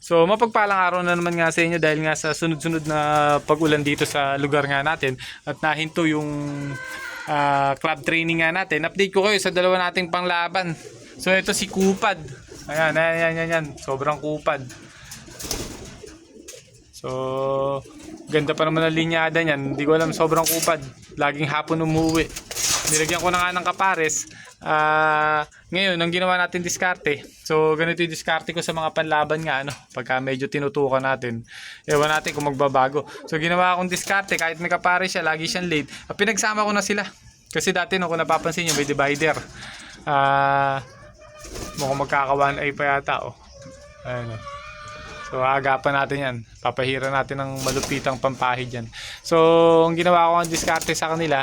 So mapagpalang araw na naman nga sa inyo dahil nga sa sunod-sunod na pag-ulan dito sa lugar nga natin at nahinto yung club training nga natin. Update ko kayo sa dalawa nating panglaban. So ito si Kupad. Ayan. Sobrang kupad. So ganda pa naman ang linyada niyan. Hindi ko alam, sobrang kupad. Laging hapon umuwi. Nilagyan ko na nga ng kapares. Ngayon, ang ginawa natin diskarte. So, ganito yung diskarte ko sa mga panlaban nga, pagka medyo tinutukan natin. Ewan natin kung magbabago. So, ginawa akong diskarte. Kahit may kapares siya, lagi siyang late. Pinagsama ko na sila. Kasi dati, kung napapansin nyo, may divider. Mukhang magkakawan ay pa yata, Ayan, So, agapan natin yan. Papahira natin ng malupitang pampahid yan. So, ang ginawa ko ang diskarte sa kanila,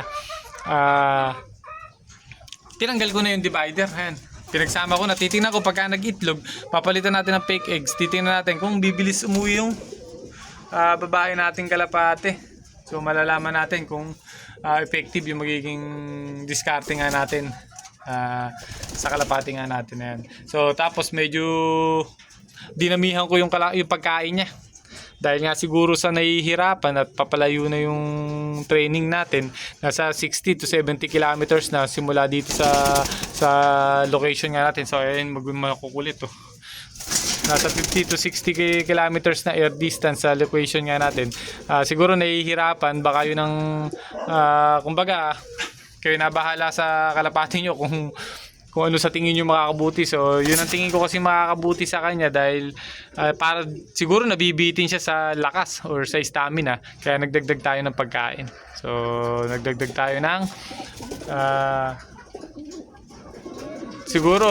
tinanggal ko na yung divider. Ayan. Pinagsama ko na. Titingnan ko pagka nag-itlog, papalitan natin ng fake eggs. Titingnan natin kung bibilis umuwi yung babae nating kalapate. So, malalaman natin kung effective yung magiging diskarte nga natin sa kalapate nga natin. Ayan. So, tapos medyo dinamihan ko yung pagkain niya. Dahil nga siguro sa nahihirapan at papalayo na yung training natin, nasa 60 to 70 kilometers na simula dito sa location nga natin. So ayun, makukulit Nasa 50 to 60 kilometers na air distance sa location nga natin. Siguro nahihirapan, baka yun ang kumbaga kayo na bahala sa kalapati nyo kung ano sa tingin nyo makakabuti. So yun ang tingin ko kasi makakabuti sa kanya dahil para siguro nabibitin siya sa lakas or sa stamina, kaya nagdagdag tayo ng pagkain. So nagdagdag tayo ng siguro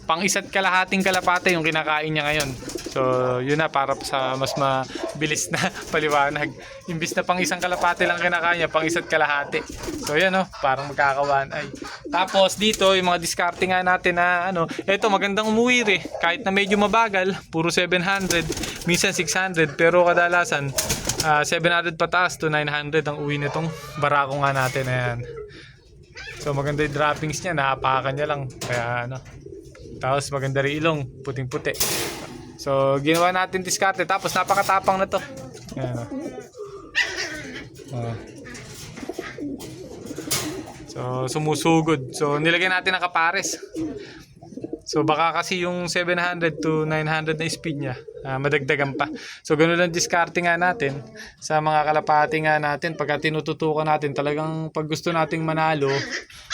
pang isa't kalahating kalapate yung kinakain niya ngayon. So yun na, para sa mas mabilis na paliwanag. Imbis na pang isang kalapate lang kinakain niya, pang isa't kalahati. So yan parang magkakawan ay. Tapos dito yung mga diskarte nga natin na eto magandang umuwi kahit na medyo mabagal, puro 700, minsan 600, pero kadalasan 700 pataas to 900 ang uwi nitong barako nga natin. Ayan. So maganda yung droppings niya, nahapakan niya lang. Kaya tapos maganda rin ilong, puting-puti. So ginawa natin diskarte, tapos napakatapang na to. Ayan, So sumusugod. So nilagyan natin ng kapares. So baka kasi yung 700 to 900 na speed niya, madagdagan pa. So ganoon lang diskarte nga natin sa mga kalapati nga natin. Pagka tinututukan natin, talagang pag gusto nating manalo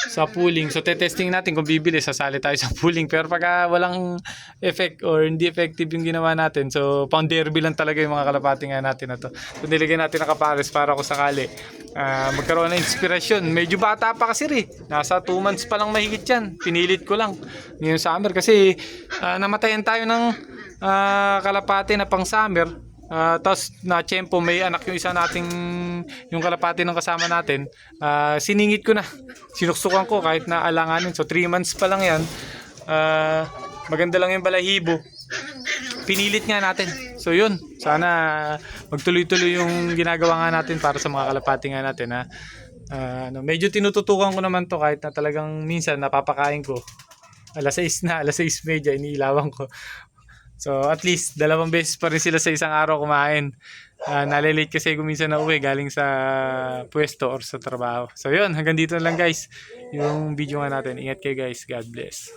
sa pooling, so testing natin kung bibili, sasali tayo sa pooling. Pero pagka walang effect or hindi effective yung ginawa natin, so pound derby lang talaga yung mga kalapati nga natin na to. So nilagyan natin ng kapares para kung sakali magkaroon ng inspirasyon. Medyo bata pa kasi nasa 2 months pa lang mahigit yan. Pinilit ko lang ngayong summer kasi namatayan tayo ng kalapati na pang summer. Tapos na tiyempo may anak yung isa nating yung kalapati ng kasama natin, siningit ko na, sinuksukan ko kahit na alanganin. So 3 months pa lang yan. Maganda lang yung balahibo, pinilit nga natin. So yun, sana magtuloy-tuloy yung ginagawa nga natin para sa mga kalapati nga natin. Medyo tinututukan ko naman to kahit na talagang minsan napapakain ko alas 6 na, alas 6:30 iniilawan ko. So at least 2 beses pa rin sila sa isang araw kumain. Nalilate kasi kung minsan na uwi galing sa pwesto or sa trabaho. So yun, hanggang dito na lang guys yung video nga natin. Ingat kayo guys, God bless.